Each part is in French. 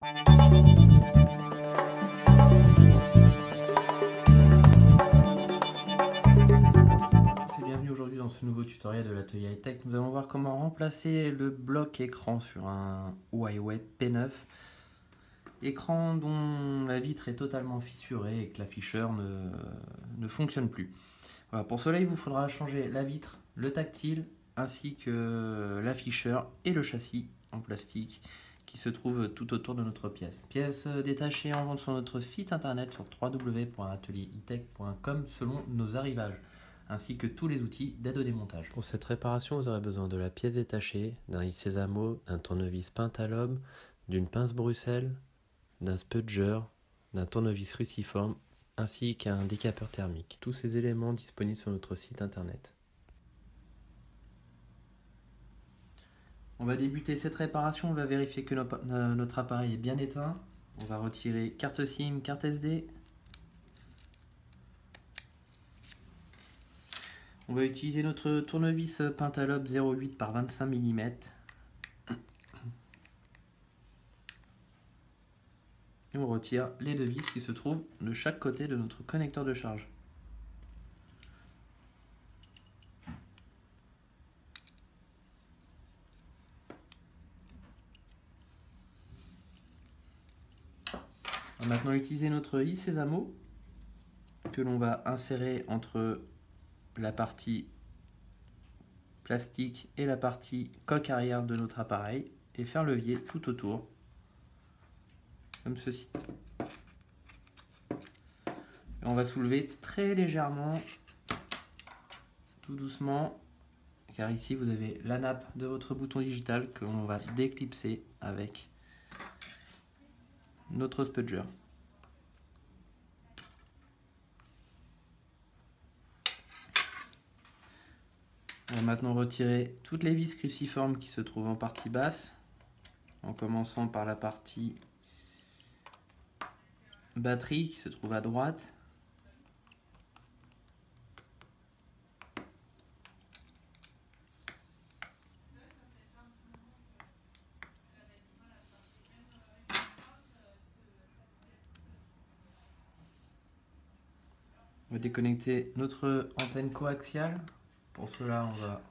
Bienvenue aujourd'hui dans ce nouveau tutoriel de l'atelier high-tech. Nous allons voir comment remplacer le bloc écran sur un Huawei P9. Écran dont la vitre est totalement fissurée et que l'afficheur ne fonctionne plus. Voilà, pour cela, il vous faudra changer la vitre, le tactile, ainsi que l'afficheur et le châssis en plastique qui se trouve tout autour de notre pièce. Pièce détachée en vente sur notre site internet sur www.atelierhightech.com selon nos arrivages, ainsi que tous les outils d'aide au démontage. Pour cette réparation, vous aurez besoin de la pièce détachée, d'un Sésamo, d'un tournevis Pentalobe, d'une pince Bruxelles, d'un spudger, d'un tournevis Ruciforme, ainsi qu'un décapeur thermique. Tous ces éléments disponibles sur notre site internet. On va débuter cette réparation, on va vérifier que notre appareil est bien éteint. On va retirer carte SIM, carte SD. On va utiliser notre tournevis Pentalobe 0,8 par 25 mm. Et on retire les deux vis qui se trouvent de chaque côté de notre connecteur de charge. On va maintenant utiliser notre Sésamo que l'on va insérer entre la partie plastique et la partie coque arrière de notre appareil et faire levier tout autour, comme ceci. Et on va soulever très légèrement, tout doucement, car ici vous avez la nappe de votre bouton digital que l'on va déclipser avec notre spudger. On va maintenant retirer toutes les vis cruciformes qui se trouvent en partie basse, en commençant par la partie batterie qui se trouve à droite. On va déconnecter notre antenne coaxiale. Pour cela, on va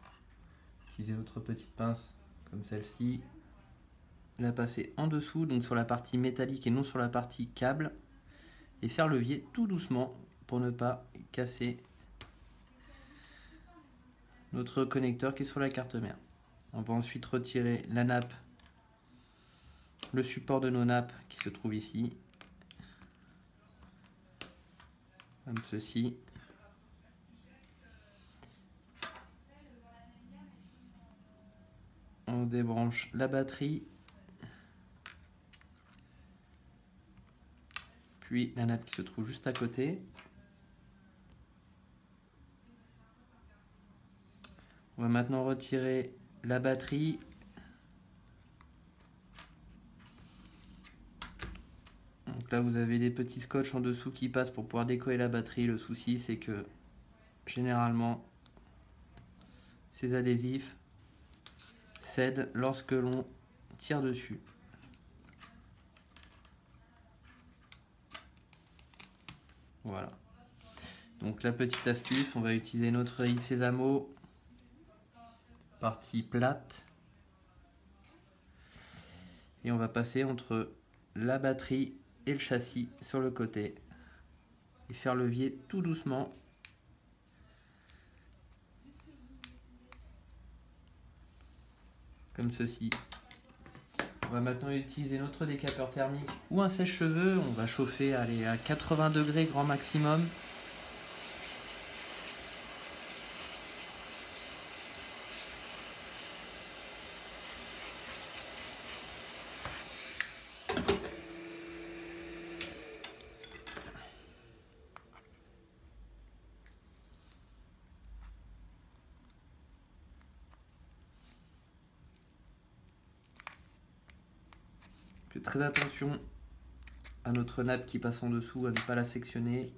utiliser notre petite pince comme celle-ci, la passer en dessous, donc sur la partie métallique et non sur la partie câble, et faire levier tout doucement pour ne pas casser notre connecteur qui est sur la carte mère. On va ensuite retirer la nappe, le support de nos nappes qui se trouve ici, comme ceci. On débranche la batterie, puis la nappe qui se trouve juste à côté. On va maintenant retirer la batterie. Donc là vous avez des petits scotch en dessous qui passent pour pouvoir décoller la batterie. Le souci c'est que généralement ces adhésifs cèdent lorsque l'on tire dessus. Voilà. Donc la petite astuce, on va utiliser notre Sésamo, partie plate, et on va passer entre la batterie et le châssis sur le côté et faire levier tout doucement. Comme ceci. On va maintenant utiliser notre décapeur thermique ou un sèche-cheveux. On va chauffer à 80 degrés grand maximum. Faites très attention à notre nappe qui passe en dessous, à ne pas la sectionner.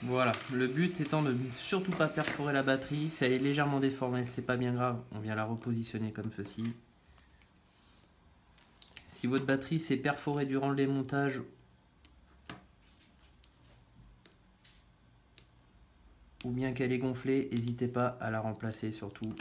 Voilà, le but étant de ne surtout pas perforer la batterie. Si elle est légèrement déformée, c'est pas bien grave, on vient la repositionner comme ceci. Si votre batterie s'est perforée durant le démontage ou bien qu'elle est gonflée, n'hésitez pas à la remplacer surtout.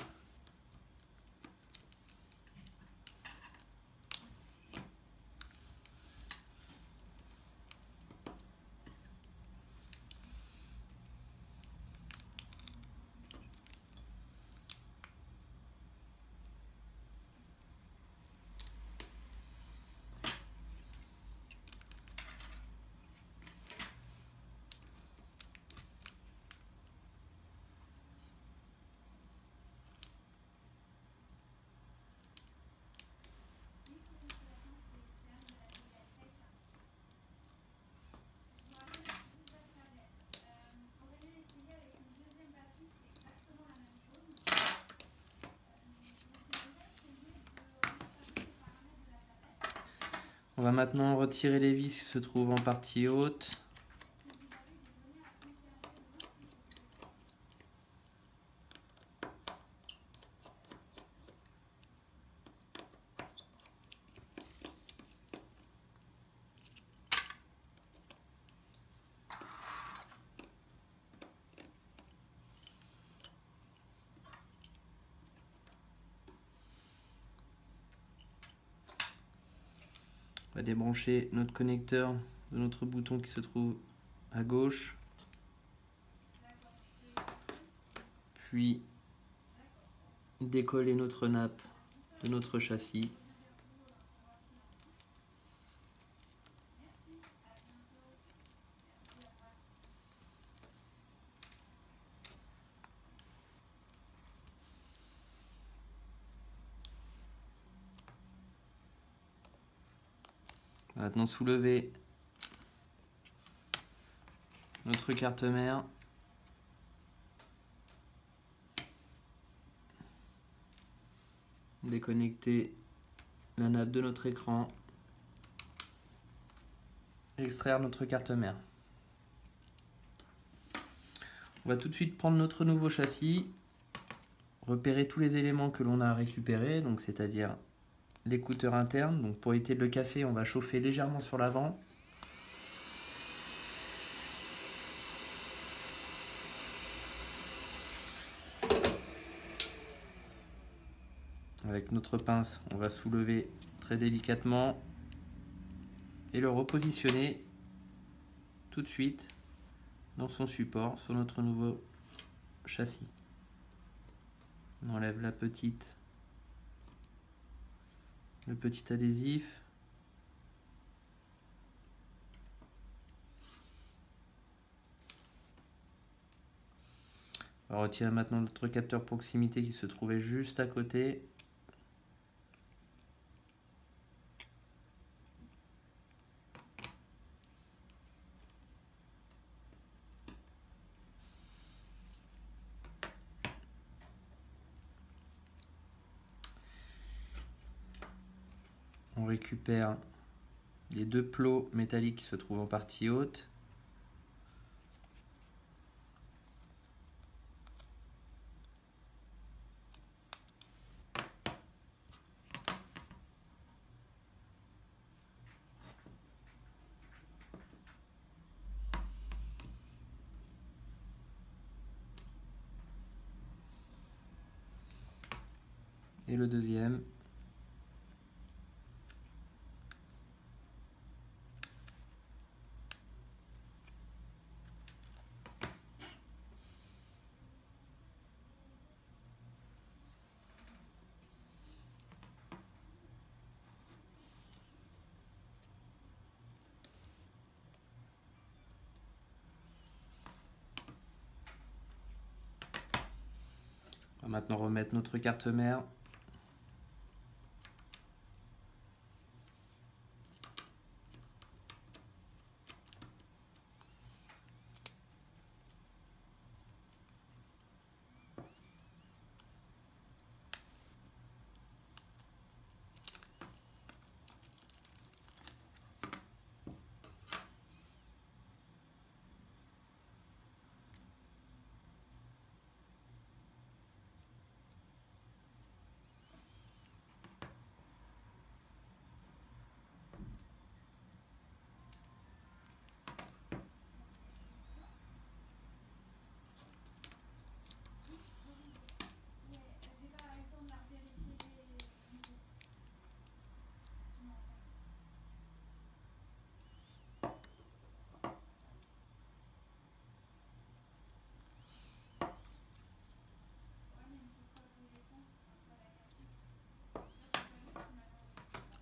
On va maintenant retirer les vis qui se trouvent en partie haute. On va débrancher notre connecteur de notre bouton qui se trouve à gauche. Puis décoller notre nappe de notre châssis. Maintenant soulever notre carte mère. Déconnecter la nappe de notre écran. Extraire notre carte mère. On va tout de suite prendre notre nouveau châssis, repérer tous les éléments que l'on a récupérés, donc c'est-à-dire l'écouteur interne. Donc pour éviter de le casser, on va chauffer légèrement sur l'avant. Avec notre pince, on va soulever très délicatement et le repositionner tout de suite dans son support sur notre nouveau châssis. On enlève le petit adhésif. On va retirer maintenant notre capteur proximité qui se trouvait juste à côté. On récupère les deux plots métalliques qui se trouvent en partie haute. Et le deuxième. On va maintenant remettre notre carte mère.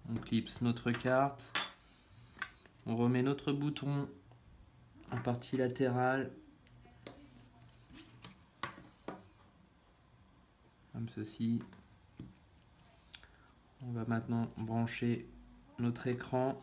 On clipse notre carte. On remet notre bouton en partie latérale. Comme ceci. On va maintenant brancher notre écran.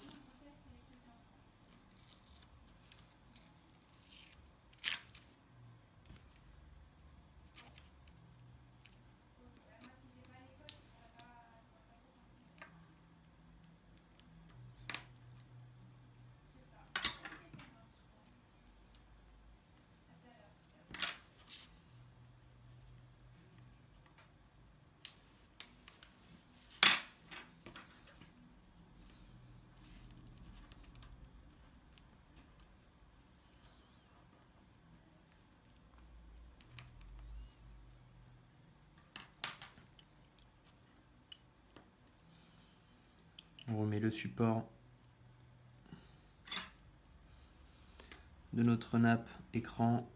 On remet le support de notre nappe écran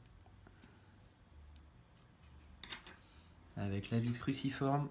avec la vis cruciforme.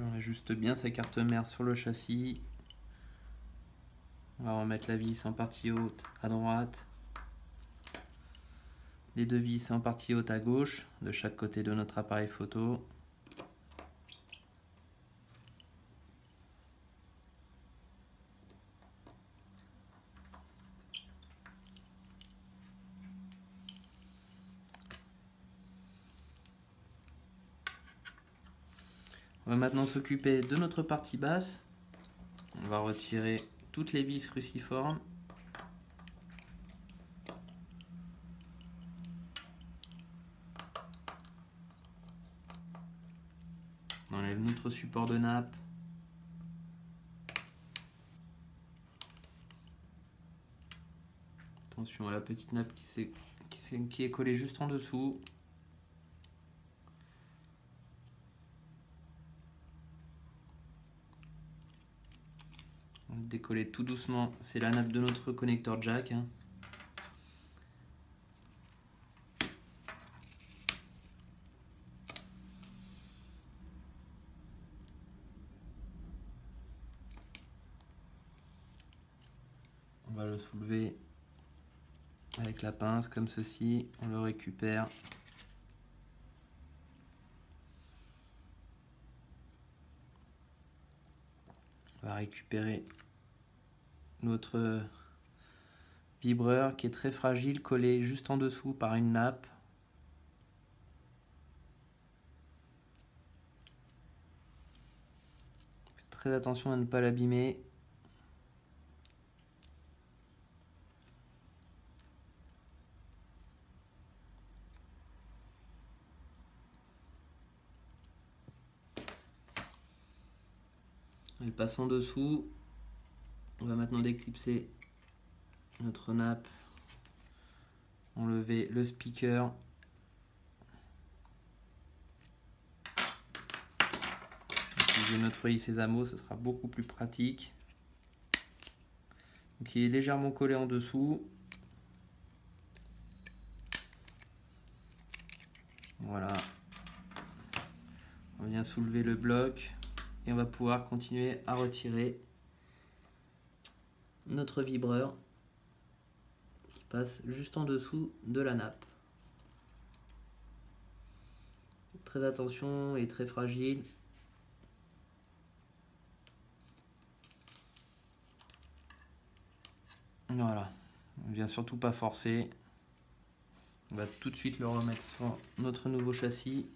On ajuste bien sa carte mère sur le châssis. On va remettre la vis en partie haute à droite. Les deux vis en partie haute à gauche, de chaque côté de notre appareil photo. On va maintenant s'occuper de notre partie basse. On va retirer toutes les vis cruciformes. On enlève notre support de nappe. Attention à la petite nappe qui est collée juste en dessous. On va décoller tout doucement. C'est la nappe de notre connecteur jack. On va le soulever avec la pince comme ceci. On le récupère. On va récupérer notre vibreur qui est très fragile, collé juste en dessous par une nappe. Faites très attention à ne pas l'abîmer. Elle passe en dessous. On va maintenant déclipser notre nappe, enlever le speaker. Utiliser notre huile sésamo, ce sera beaucoup plus pratique. Donc il est légèrement collé en dessous. Voilà. On vient soulever le bloc et on va pouvoir continuer à retirer notre vibreur qui passe juste en dessous de la nappe. Très attention, il est très fragile. Voilà, on vient surtout pas forcer. On va tout de suite le remettre sur notre nouveau châssis.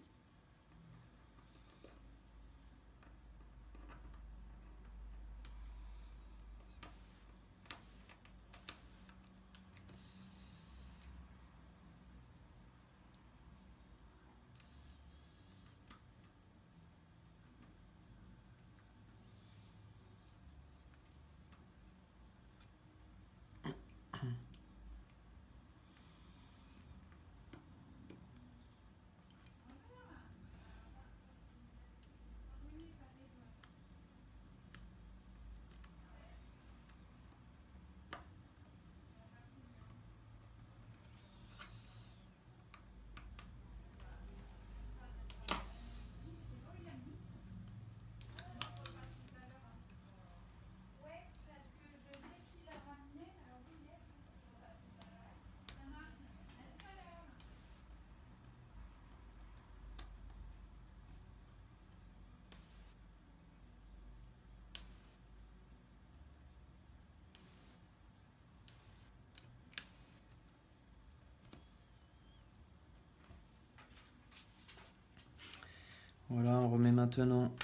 Voilà, on remet maintenant,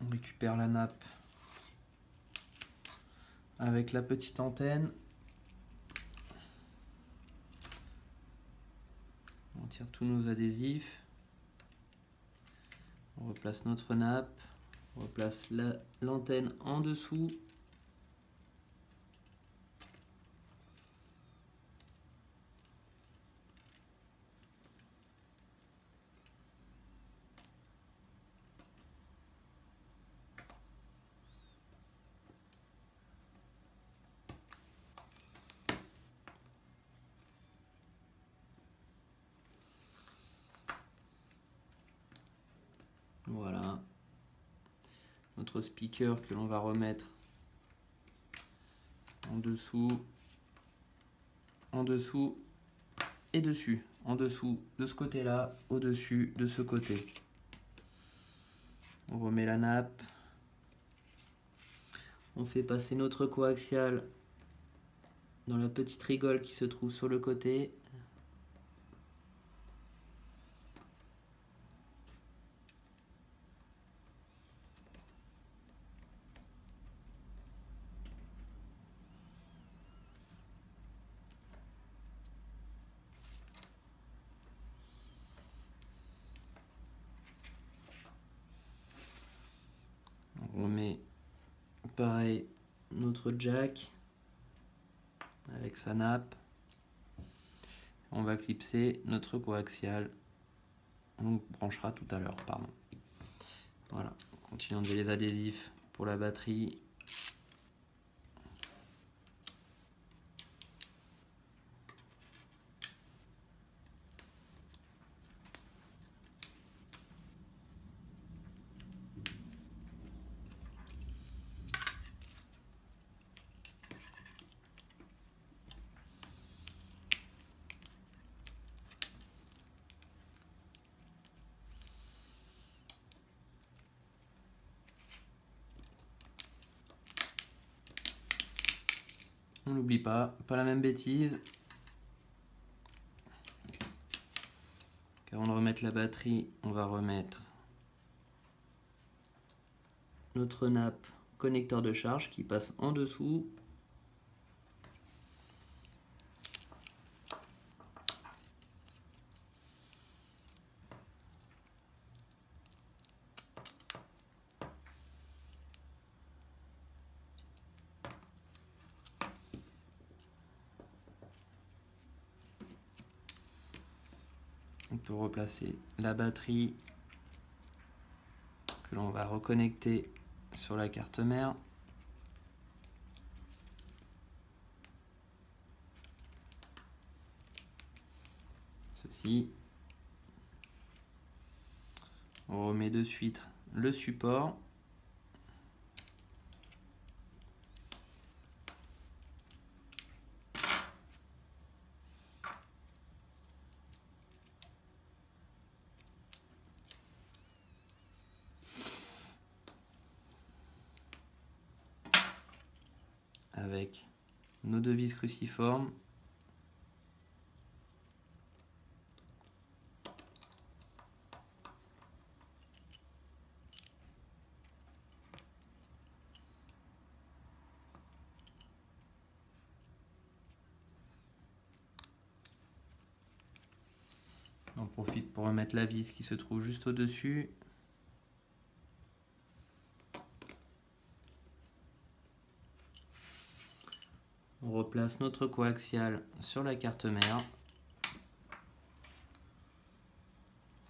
on récupère la nappe avec la petite antenne. On tire tous nos adhésifs. On replace notre nappe. On replace l'antenne en dessous. Voilà. Notre speaker que l'on va remettre en dessous et dessus. En dessous de ce côté-là, au-dessus de ce côté. On remet la nappe. On fait passer notre coaxial dans la petite rigole qui se trouve sur le côté. On remet pareil notre jack avec sa nappe. On va clipser notre coaxial. On branchera tout à l'heure, pardon. Voilà, on continue d'enlever les adhésifs pour la batterie. On n'oublie pas la même bêtise. Avant de remettre la batterie, on va remettre notre nappe connecteur de charge qui passe en dessous. On peut replacer la batterie que l'on va reconnecter sur la carte mère. Ceci. On remet de suite le support. Avec nos deux vis cruciformes. On profite pour remettre la vis qui se trouve juste au-dessus. On replace notre coaxial sur la carte mère.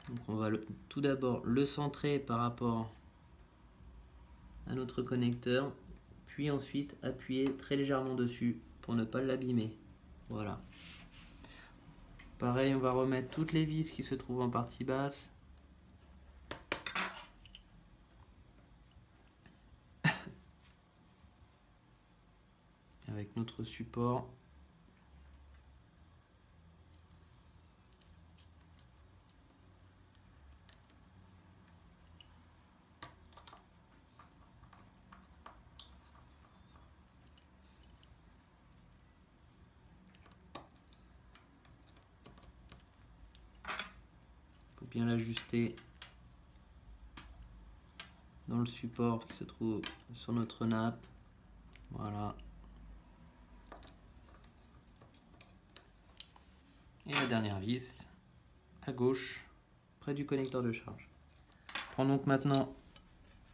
Donc on va tout d'abord le centrer par rapport à notre connecteur, puis ensuite appuyer très légèrement dessus pour ne pas l'abîmer. Voilà. Pareil, on va remettre toutes les vis qui se trouvent en partie basse. Avec notre support. Faut bien l'ajuster dans le support qui se trouve sur notre nappe. Voilà. Et la dernière vis à gauche, près du connecteur de charge. On prend donc maintenant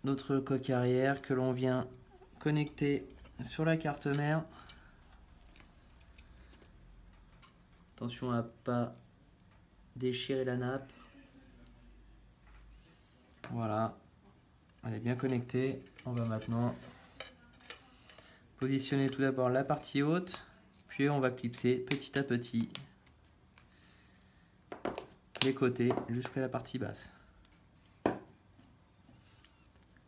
notre coque arrière que l'on vient connecter sur la carte mère. Attention à ne pas déchirer la nappe. Voilà, elle est bien connectée. On va maintenant positionner tout d'abord la partie haute, puis on va clipser petit à petit les côtés jusqu'à la partie basse.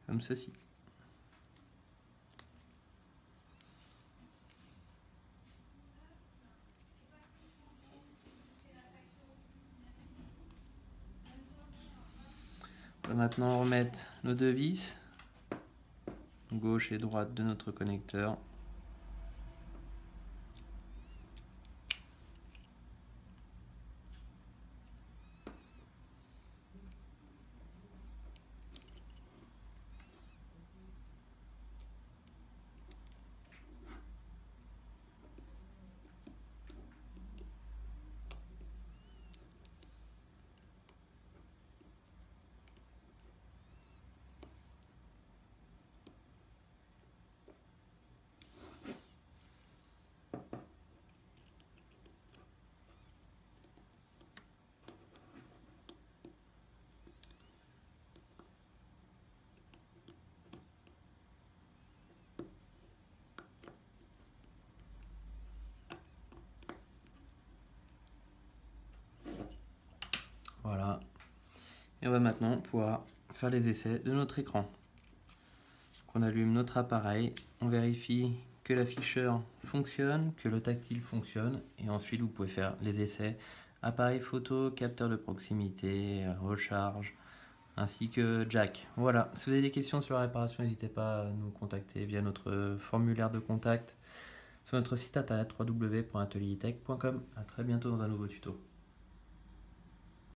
Comme ceci. On va maintenant remettre nos deux vis, gauche et droite de notre connecteur. Voilà. Et on va maintenant pouvoir faire les essais de notre écran. On allume notre appareil, on vérifie que l'afficheur fonctionne, que le tactile fonctionne, et ensuite vous pouvez faire les essais appareil photo, capteur de proximité, recharge, ainsi que jack. Voilà, si vous avez des questions sur la réparation, n'hésitez pas à nous contacter via notre formulaire de contact sur notre site internet www.ateliertech.com. A très bientôt dans un nouveau tuto.